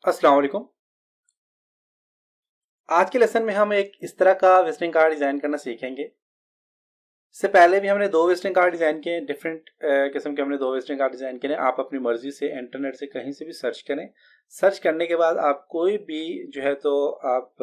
अस्सलाम वालेकुम। आज के लेसन में हम एक इस तरह का विजिटिंग कार्ड डिज़ाइन करना सीखेंगे। इससे पहले भी हमने दो विजिटिंग कार्ड डिज़ाइन किए, डिफरेंट किस्म के हमने दो विजिटिंग कार्ड डिज़ाइन किए। आप अपनी मर्जी से इंटरनेट से कहीं से भी सर्च करें। सर्च करने के बाद आप कोई भी जो है तो आप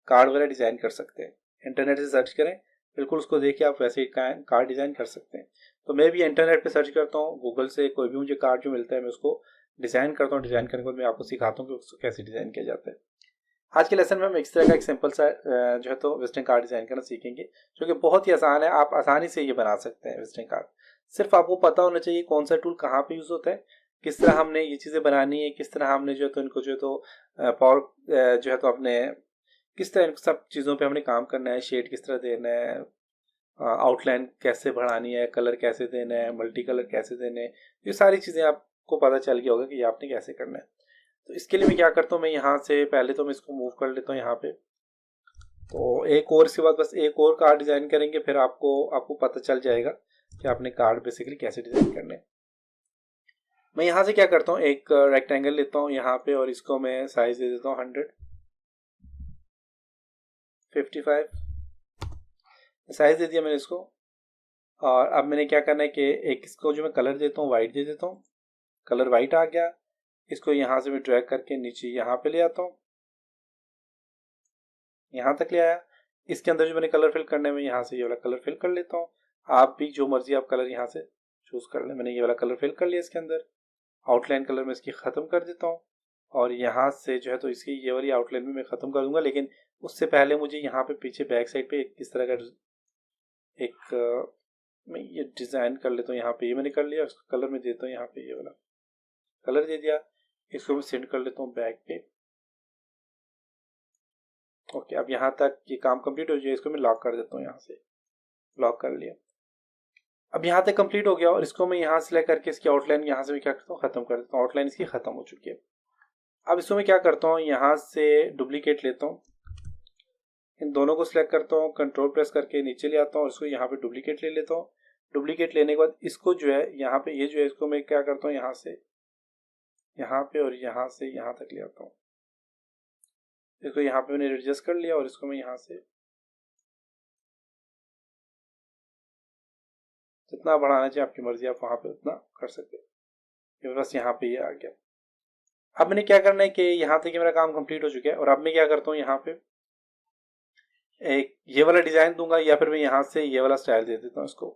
कार्ड वगैरह डिज़ाइन कर सकते हैं। इंटरनेट से सर्च करें, बिल्कुल उसको देख के आप वैसे ही कार्ड डिज़ाइन कर सकते हैं। तो मैं भी इंटरनेट पे सर्च करता हूँ, गूगल से कोई भी मुझे कार्ड जो मिलता है मैं उसको डिज़ाइन करता हूँ। डिज़ाइन करने के बाद मैं आपको सिखाता हूँ कि उसको कैसे डिज़ाइन किया जाता है। आज के लेसन में हम इस तरह का एक सिंपल सा जो है तो विजिटिंग कार्ड डिज़ाइन करना सीखेंगे, जो कि बहुत ही आसान है। आप आसानी से ये बना सकते हैं विजिटिंग कार्ड। सिर्फ आपको पता होना चाहिए कौन सा टूल कहाँ पे यूज़ होता है, किस तरह हमने ये चीज़ें बनानी है, किस तरह हमने जो है तो इनको जो है तो पावर जो है तो अपने किस तरह इन सब चीज़ों पे हमने काम करना है। शेड किस तरह देना है, आउटलाइन कैसे बढ़ानी है, कलर कैसे देना है, मल्टी कलर कैसे देने हैं, ये सारी चीज़ें आपको पता चल गया होगा कि ये आपने कैसे करना है। तो इसके लिए मैं क्या करता हूँ, मैं यहाँ से पहले तो मैं इसको मूव कर लेता हूँ यहाँ पे। तो एक और इसके बाद बस एक और कार्ड डिज़ाइन करेंगे, फिर आपको आपको पता चल जाएगा कि आपने कार्ड बेसिकली कैसे डिज़ाइन करने हैं। मैं यहाँ से क्या करता हूँ, एक रेक्टेंगल लेता हूँ यहाँ पे और इसको मैं साइज दे देता हूँ 100, 55 साइज दे दिया मैंने इसको। और अब मैंने क्या करना है कि एक इसको जो मैं कलर देता हूँ वाइट दे देता हूँ। कलर वाइट आ गया, इसको यहाँ से मैं ड्रैग करके नीचे यहाँ पे ले आता हूँ, यहाँ तक ले आया। इसके अंदर जो मैंने कलर फिल करना है मैं यहाँ से ये वाला कलर फिल कर लेता हूँ। आप भी जो मर्जी आप कलर यहाँ से चूज कर लें। मैंने ये वाला कलर फिल कर लिया इसके अंदर। आउटलाइन कलर में इसकी ख़त्म कर देता हूँ और यहाँ से जो है तो इसकी ये वाली आउटलाइन भी मैं ख़त्म कर दूंगा। लेकिन उससे पहले मुझे यहाँ पे पीछे बैक साइड पे इस तरह का एक मैं ये डिज़ाइन कर लेता हूँ। यहाँ पे ये मैंने कर लिया, उसका कलर मैं देता हूँ यहाँ पे, ये वाला कलर दे दिया। इसको मैं सेंड कर लेता हूँ बैक पे। ओके, अब यहाँ तक ये काम कंप्लीट हो जाए, इसको मैं लॉक कर देता हूँ, यहाँ से लॉक कर लिया। अब यहाँ तक कंप्लीट हो गया और इसको मैं यहाँ से लेकर के इसकी आउटलाइन यहाँ से भी क्या करता हूँ, ख़त्म कर देता हूँ। आउटलाइन इसकी ख़त्म हो चुकी है। अब इसको मैं क्या करता हूँ, यहाँ से डुप्लीकेट लेता हूँ, इन दोनों को सिलेक्ट करता हूँ, कंट्रोल प्रेस करके नीचे ले आता हूँ और इसको यहाँ पे डुप्लीकेट ले लेता हूँ। डुप्लीकेट लेने के बाद इसको जो है यहाँ पे ये जो है इसको मैं क्या करता हूँ, यहाँ से यहाँ पे और यहाँ से यहाँ तक ले आता हूँ। इसको यहाँ पे मैंने एडजस्ट कर लिया और इसको मैं यहाँ से जितना बढ़ाना चाहिए आपकी मर्जी, आप वहाँ पे उतना कर सकते हैं। बस यहाँ पे ये आ गया। अब मैंने क्या करना है कि यहाँ तक मेरा काम कंप्लीट हो चुका है और अब मैं क्या करता हूँ, यहाँ पे एक ये वाला डिज़ाइन दूंगा या फिर मैं यहाँ से ये वाला स्टाइल दे देता हूँ इसको।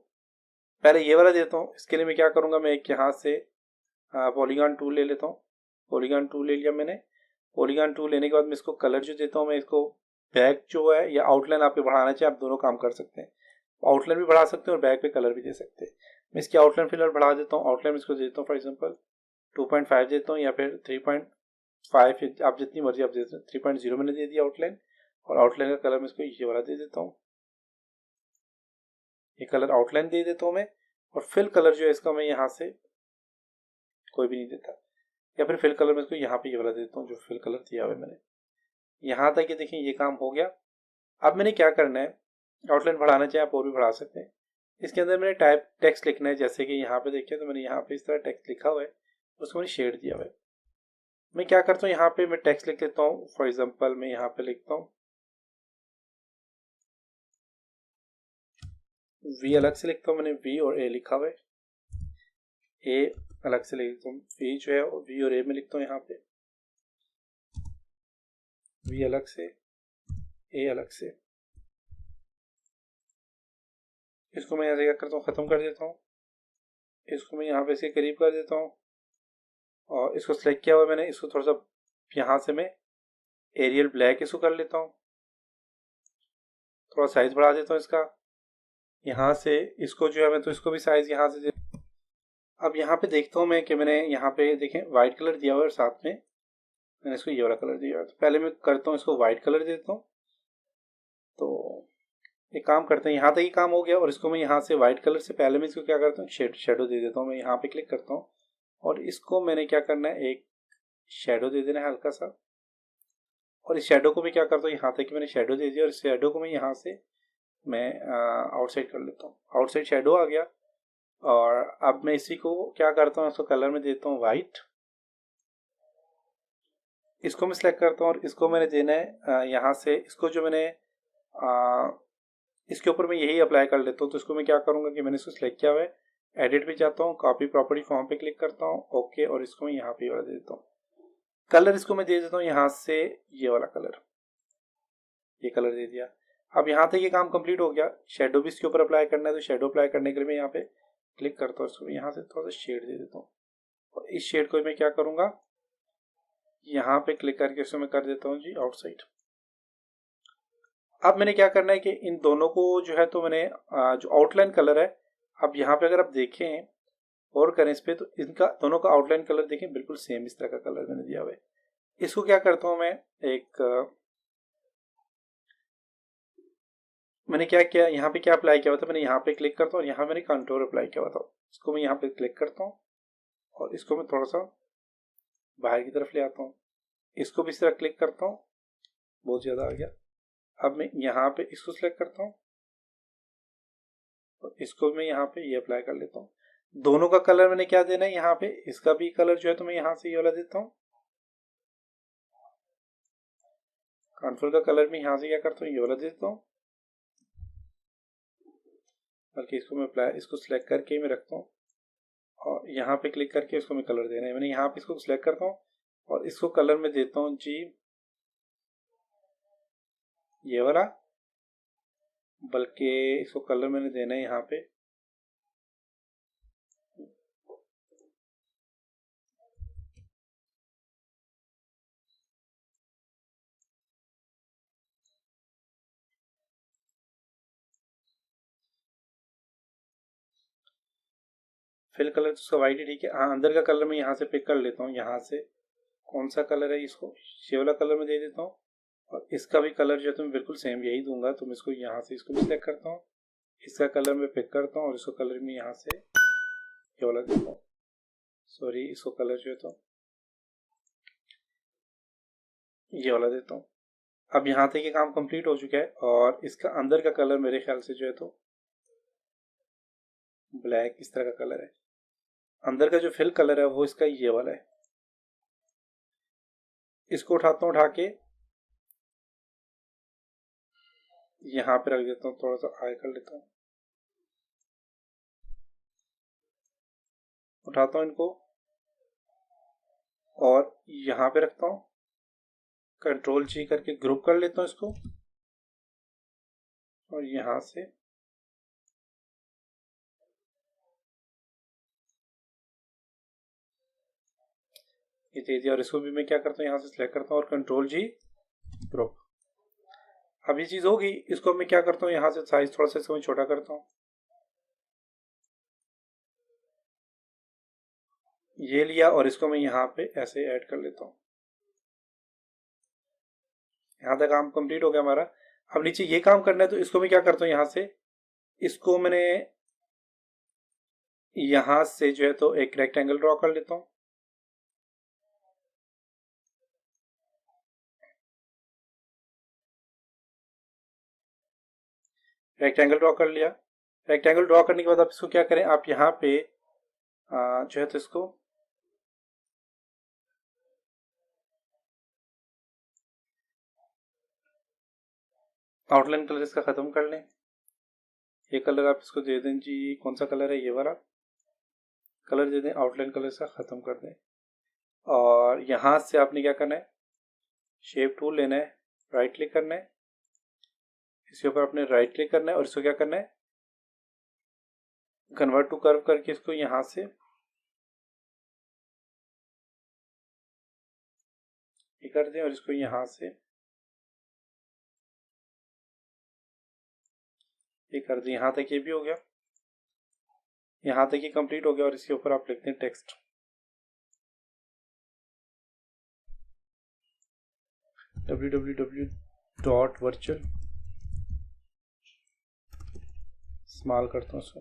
पहले ये वाला देता हूँ। इसके लिए मैं क्या करूँगा, मैं एक यहाँ से पॉलीगॉन टूल ले लेता हूँ। पॉलीगॉन टूल ले लिया मैंने। पॉलीगॉन टूल लेने के बाद मैं इसको कलर जो देता हूँ, मैं इसको बैक जो है या आउटलाइन आप बढ़ाना चाहिए, आप दोनों काम कर सकते हैं। आउटलाइन भी बढ़ा सकते हैं और बैक पे कलर भी दे सकते हैं। मैं इसकी आउटलाइन फिलहाल बढ़ा देता हूँ। आउटलाइन इसको देता हूँ फॉर एग्जांपल 2.5 देता हूँ या फिर 3.5, आप जितनी मर्जी आप दे सकते हैं। 3.0 मैंने दे दिया आउटलाइन और आउटलाइन का कलर मैं इसको ये वाला दे देता हूँ। ये कलर आउटलाइन दे देता हूँ मैं। और फिल कलर जो है इसका मैं यहाँ से कोई भी नहीं देता, या फिर फिल कलर में इसको यहाँ पे ये वाला देता हूँ जो फिल कलर दिया हुआ है मैंने। यहाँ तक ये देखें ये काम हो गया। अब मैंने क्या करना है, आउटलाइन बढ़ाना चाहिए आप और भी बढ़ा सकते हैं। इसके अंदर मैंने टाइप टेक्स्ट लिखना है, जैसे कि यहाँ पे देखिए तो मैंने यहाँ पे इस तरह टेक्स्ट लिखा हुआ है, उसको मैंने शेड दिया हुआ है। मैं क्या करता हूँ, यहाँ पे मैं टेक्स्ट लिख लेता हूँ। फॉर एग्जाम्पल मैं यहाँ पे लिखता हूँ वी, अलग से लिखता हूँ मैंने वी और ए लिखा हुआ है। ए अलग से लिखता हूँ, वी जो है वी और ए में लिखता हूँ यहाँ पे, वी अलग से ए अलग से। इसको मैं यहाँ से क्या करता हूँ, ख़त्म कर देता हूँ। इसको मैं यहाँ पे से करीब कर देता हूँ और इसको सेलेक्ट किया हुआ मैंने। इसको थोड़ा सा यहाँ से मैं एरियल ब्लैक इसको कर लेता हूँ, थोड़ा साइज बढ़ा देता हूँ इसका। यहाँ से इसको जो है मैं तो इसको भी साइज यहाँ से अब यहाँ पे देखता हूँ मैं कि मैंने यहाँ पे देखें वाइट कलर दिया हुआ है और साथ में मैंने इसको ये वाला कलर दिया हुआ है। तो पहले मैं करता हूँ इसको वाइट कलर दे देता हूँ। तो एक काम करते हैं, यहाँ तक ही काम हो गया और इसको मैं यहाँ से वाइट कलर से पहले मैं इसको क्या करता हूँ, शेडो दे देता हूँ। मैं यहाँ पे क्लिक करता हूँ और इसको मैंने क्या करना है, एक शेडो दे देना है हल्का सा। और इस शेडो को मैं क्या करता हूँ, यहाँ तक कि मैंने शेडो दे दिया और इस शेडो को मैं यहाँ से मैं आउटसाइड कर लेता हूँ। आउटसाइड शेडो आ गया और अब मैं इसी को क्या करता हूँ, इसको कलर में देता हूँ वाइट। इसको मैं सिलेक्ट करता हूँ और इसको मैंने देना है यहाँ से, इसको जो मैंने इसके ऊपर मैं यही अप्लाई कर लेता हूँ। तो इसको मैं क्या करूँगा कि मैंने इसको सिलेक्ट किया हुआ है, एडिट पे जाता हूँ, कॉपी प्रॉपर्टी फॉर्म पे क्लिक करता हूँ, ओके, और इसको मैं यहाँ पे वाला दे देता हूँ। कलर इसको मैं दे देता हूँ यहाँ से ये वाला कलर, ये कलर दे दिया। अब यहाँ तक ये काम कंप्लीट हो गया। शेडो भी इसके ऊपर अप्लाई करना है, तो शेडो अप्लाई करने के लिए मैं यहाँ पे क्लिक करता हूँ, इसको यहाँ से थोड़ा सा शेड दे देता हूँ और इस शेड को मैं क्या करूँगा, यहाँ पे क्लिक करके इसको मैं कर देता हूँ जी आउटसाइड। अब मैंने क्या करना है कि इन दोनों को जो है तो मैंने जो आउटलाइन कलर है, अब यहाँ पे अगर आप देखें और करें इस पे, तो इनका दोनों का आउटलाइन कलर देखें बिल्कुल सेम इस तरह का कलर मैंने दिया हुआ है। इसको क्या करता हूँ मैं, मैंने क्या किया, यहाँ पे क्या अप्लाई किया हुआ था, मैंने यहाँ पे क्लिक करता हूँ और यहाँ मैंने कंटूर अप्लाई किया हुआ था। इसको मैं यहाँ पे क्लिक करता हूँ और इसको मैं थोड़ा सा बाहर की तरफ ले आता हूँ, इसको भी इस तरह क्लिक करता हूँ, बहुत ज़्यादा आ गया। अब मैं यहाँ पे इसको सिलेक्ट करता हूँ और इसको मैं यहाँ पे ये अप्लाई कर लेता हूँ। दोनों का कलर मैंने क्या देना है यहाँ पे, इसका भी कलर जो है तो मैं यहाँ से ये वाला देता हूँ, कंट्रोल का कलर में यहाँ से क्या करता हूँ ये वाला देता हूँ, बल्कि इसको मैं अप्लाई, इसको सिलेक्ट करके मैं रखता हूँ और यहाँ पे क्लिक करके इसको मैं कलर देना है। मैंने यहाँ पे इसको सिलेक्ट करता हूँ और इसको कलर में देता हूँ जी ये वाला, बल्कि इसको कलर मैंने देना है यहाँ पे फिल कलर, तो उसका वाइट ही ठीक है। हाँ, अंदर का कलर मैं यहाँ से पिक कर लेता हूँ, यहाँ से कौन सा कलर है, इसको ये वाला कलर में दे देता हूँ और इसका भी कलर जो है तो मैं बिल्कुल सेम यही दूंगा। तो मैं इसको यहाँ से इसको भी सिलेक्ट करता हूँ, इसका कलर मैं पिक करता हूँ और इसको कलर में यहाँ से ये वाला देता हूँ, सॉरी इसको कलर जो है तो ये वाला देता हूँ। अब यहाँ तक ये काम कंप्लीट हो चुका है और इसका अंदर का कलर मेरे ख्याल से जो है तो ब्लैक इस तरह का कलर है। अंदर का जो फिल कलर है वो इसका ये वाला है। इसको उठाता हूँ, उठा के यहाँ पे रख देता हूँ, थोड़ा सा हाई कर लेता हूँ, उठाता हूँ इनको और यहाँ पे रखता हूँ, कंट्रोल जी करके ग्रुप कर लेता हूँ इसको और यहाँ से ये दे दिया और इसको भी मैं क्या करता हूँ यहाँ से सिलेक्ट करता हूँ और कंट्रोल जी ग्रुप। अब ये चीज़ होगी, इसको मैं क्या करता हूँ यहाँ से साइज थोड़ा सा इसको मैं छोटा करता हूँ, ये लिया और इसको मैं यहाँ पे ऐसे ऐड कर लेता हूँ। यहाँ तक काम कंप्लीट हो गया हमारा। अब नीचे ये काम करना है, तो इसको मैं क्या करता हूँ यहाँ से, इसको मैंने यहाँ से जो है तो एक रेक्टेंगल ड्रॉ कर लेता हूँ, रेक्टेंगल ड्रॉ कर लिया। रेक्टेंगल ड्रॉ करने के बाद आप इसको क्या करें, आप यहाँ पे जो है तो इसको आउटलाइन कलर इसका ख़त्म कर लें। ये कलर आप इसको दे दें जी, कौन सा कलर है, ये वाला कलर दे दें, आउटलाइन कलर इसका ख़त्म कर दें। और यहाँ से आपने क्या करना है, शेप टूल लेना है, राइट क्लिक करना है, इसके ऊपर आपने राइट क्लिक करना है और इसको क्या करना है, कन्वर्ट टू कर्व करके इसको यहाँ से ये कर दें और इसको यहाँ से ये कर दें। यहाँ तक ये भी हो गया, यहाँ तक ये कंप्लीट हो गया और इसके ऊपर आप लिखते हैं टेक्स्ट, www.virtual, स्मॉल करता हूँ इसको,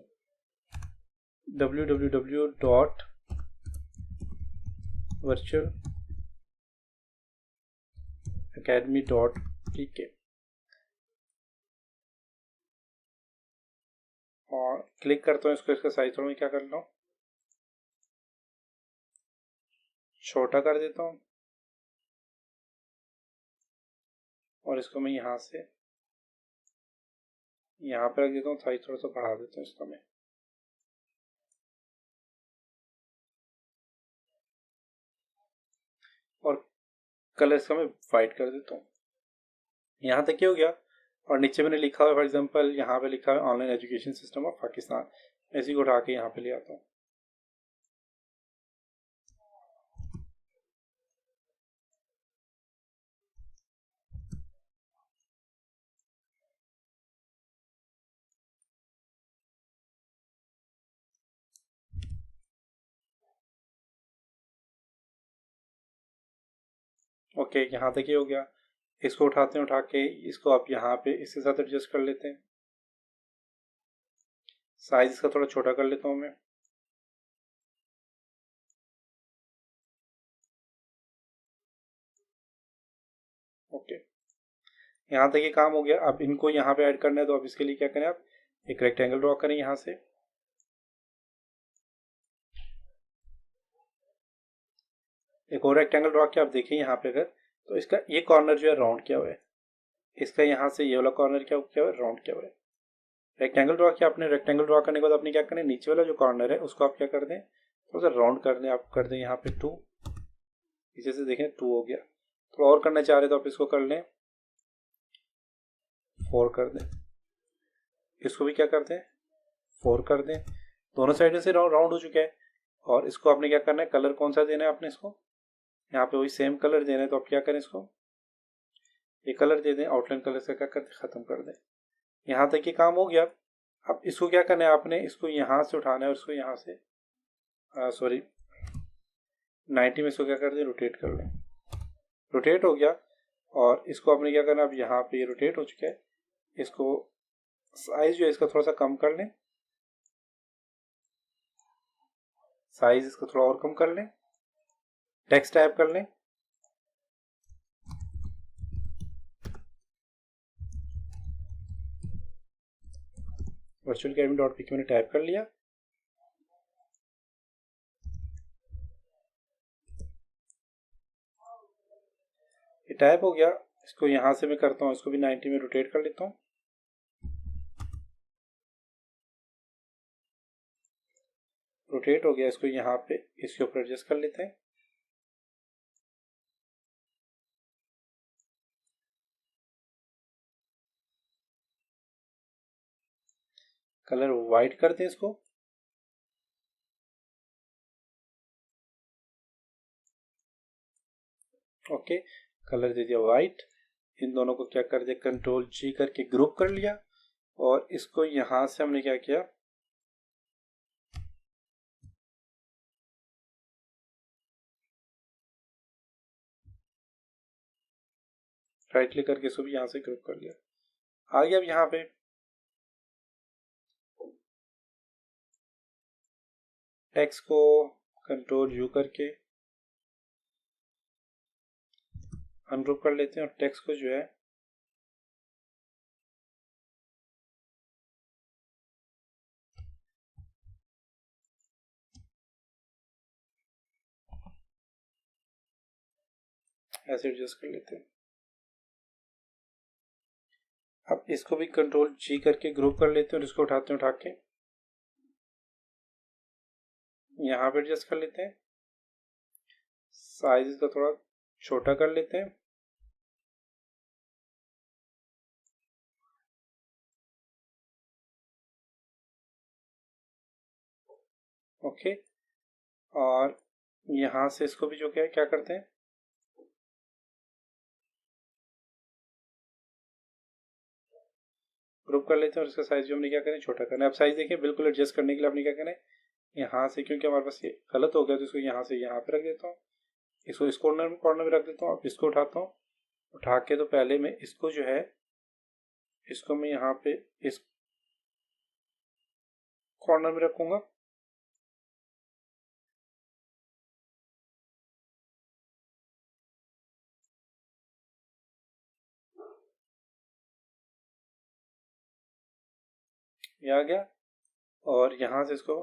www.virtualacademy.pk और क्लिक करता हूँ इसको, इसका साइज थोड़ा मैं क्या कर लूँ, छोटा कर देता हूँ और इसको मैं यहाँ से यहाँ पे रख देता हूँ, साइज थोड़ा सा बढ़ा देता हूँ इसका मैं। और कलर इसका मैं वाइट कर देता हूँ। यहाँ तक क्या हो गया। और नीचे मैंने लिखा हुआ, फॉर एग्जांपल यहाँ पे लिखा है online education system of Pakistan, इसी को उठा के यहाँ पे ले आता हूँ। ओके, यहाँ तक ये हो गया। इसको उठाते हैं, उठा के इसको आप यहाँ पे इसके साथ एडजस्ट कर लेते हैं। साइज इसका थोड़ा छोटा कर लेता हूँ मैं। ओके, यहाँ तक ये काम हो गया। अब इनको यहाँ पे ऐड करना है, तो अब इसके लिए क्या करें, आप एक रेक्टेंगल ड्रॉ करें यहाँ से। एक और रेक्टेंगल ड्रॉ किया, आप देखिए यहाँ पे अगर, तो इसका ये कॉर्नर जो है राउंड किया हुआ है, इसका यहाँ से ये वाला कॉर्नर क्या हुआ है, राउंड किया हुआ है। रेक्टेंगल ड्रॉ किया आपने, रेक्टेंगल ड्रॉ करने के बाद आपने क्या करें, नीचे वाला जो कॉर्नर है उसको आप क्या कर दें, थोड़ा सा राउंड कर दें। आप कर दें यहाँ पे 2, पीछे से देखें 2 हो गया। थोड़ा और करना चाह रहे तो आप इसको कर लें, 4 कर दें। इसको भी क्या कर दें, 4 कर दें। दोनों साइड से राउंड हो चुका है। और इसको आपने क्या करना है, कलर कौन सा देना है आपने, इसको यहाँ पे वही सेम कलर देना है। तो आप क्या करें, इसको ये कलर दे दें, आउटलाइन कलर से क्या करते खत्म कर दें। यहाँ तक ये काम हो गया। अब इसको क्या करना है, आपने इसको यहाँ से उठाना है और इसको यहाँ से सॉरी 90 में इसको क्या कर दें, रोटेट कर लें। रोटेट हो गया। और इसको आपने क्या करना है, अब यहाँ पे ये रोटेट हो चुका है, इसको साइज जो है इसका थोड़ा सा कम कर लें। साइज इसका थोड़ा और कम कर लें। टेक्स्ट टाइप कर लें। virtualacademy.pk मैंने टाइप कर लिया। ये टाइप हो गया। इसको यहाँ से मैं करता हूँ, इसको भी 90 में रोटेट कर लेता हूँ। रोटेट हो गया। इसको यहाँ पे इसके ऊपर एडजस्ट कर लेते हैं। कलर वाइट करते हैं इसको। ओके, कलर दे दिया वाइट। इन दोनों को क्या कर दिया, कंट्रोल जी करके ग्रुप कर लिया। और इसको यहाँ से हमने क्या किया, राइट क्लिक करके इसको भी यहाँ से ग्रुप कर लिया। आ गया। अब यहाँ पे टेक्स्ट को कंट्रोल यू करके अनग्रुप कर लेते हैं। और टेक्स्ट को जो है ऐसे एडजस्ट कर लेते हैं। अब इसको भी कंट्रोल जी करके ग्रुप कर लेते हैं और इसको उठाते हैं, उठा के यहाँ पे एडजस्ट कर लेते हैं। साइज इसका थोड़ा छोटा कर लेते हैं। ओके, और यहाँ से इसको भी जो क्या करते हैं, ग्रुप कर लेते हैं। और इसका साइज जो हमने क्या करें, छोटा करना है। अब साइज देखिए, बिल्कुल एडजस्ट करने के लिए आपने क्या करना है, यहाँ से, क्योंकि हमारे पास ये गलत हो गया तो इसको यहाँ से यहाँ पे रख देता हूँ। इसको इस कॉर्नर में रख देता हूँ। अब इसको उठाता हूँ, उठा के तो पहले मैं इसको जो है, इसको मैं यहाँ पे इस कॉर्नर में रखूंगा। ये आ गया। और यहाँ से इसको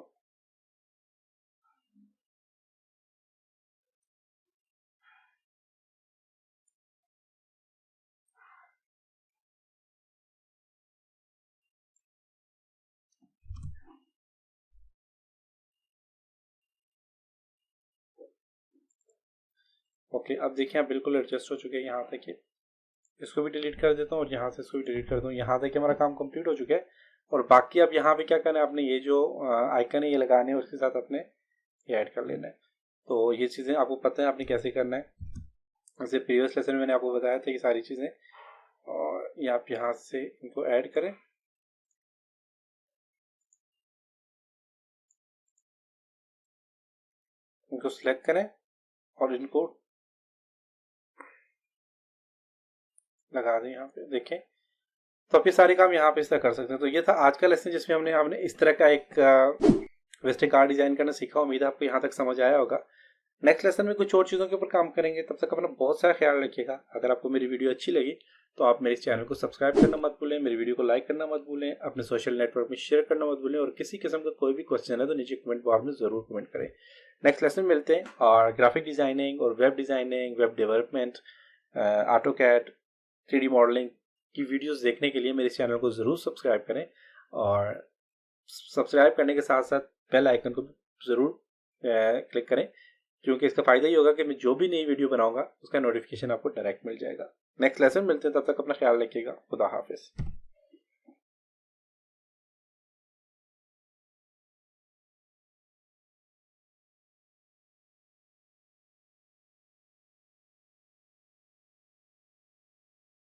ओके, अब देखिए आप बिल्कुल एडजस्ट हो चुके हैं। यहाँ तक इसको भी डिलीट कर देता हूँ और यहाँ से इसको भी डिलीट कर दूँ। यहाँ तक हमारा काम कंप्लीट हो चुका है। और बाकी अब यहाँ पे क्या करना है, आपने ये जो आइकन है ये लगाने हैं, उसके साथ अपने ये ऐड कर लेना है। तो ये चीज़ें आपको पता है आपने कैसे करना है। जैसे प्रीवियस लेसन में मैंने आपको बताया था ये सारी चीज़ें, और ये आप यहाँ से इनको ऐड करें। इनको सिलेक्ट करें और इनको लगा दें यहाँ पे, देखें। तो आप ये सारे काम यहाँ पे इस तरह कर सकते हैं। तो ये था आज का लेसन जिसमें हमने इस तरह का एक विजिटिंग कार्ड डिजाइन करना सीखा। उम्मीद है आपको यहाँ तक समझ आया होगा। नेक्स्ट लेसन में कुछ और चीज़ों के ऊपर काम करेंगे। तब तक अपना बहुत सारा ख्याल रखिएगा। अगर आपको मेरी वीडियो अच्छी लगी तो आप मेरे चैनल को सब्सक्राइब करना मत भूलें, मेरी वीडियो को लाइक करना मत भूलें, अपने सोशल नेटवर्क में शेयर करना मत भूलें, और किसी किस्म का कोई भी क्वेश्चन है तो नीचे कमेंट बॉक्स में ज़रूर कमेंट करें। नेक्स्ट लेसन मिलते हैं। और ग्राफिक डिज़ाइनिंग और web designing, web development, AutoCAD, 3D modelling की वीडियोस देखने के लिए मेरे चैनल को ज़रूर सब्सक्राइब करें। और सब्सक्राइब करने के साथ साथ बेल आइकन को ज़रूर क्लिक करें, क्योंकि इसका फ़ायदा ये होगा कि मैं जो भी नई वीडियो बनाऊंगा उसका नोटिफिकेशन आपको डायरेक्ट मिल जाएगा। नेक्स्ट लेसन मिलते हैं, तब तक अपना ख्याल रखिएगा। खुदा हाफिज़।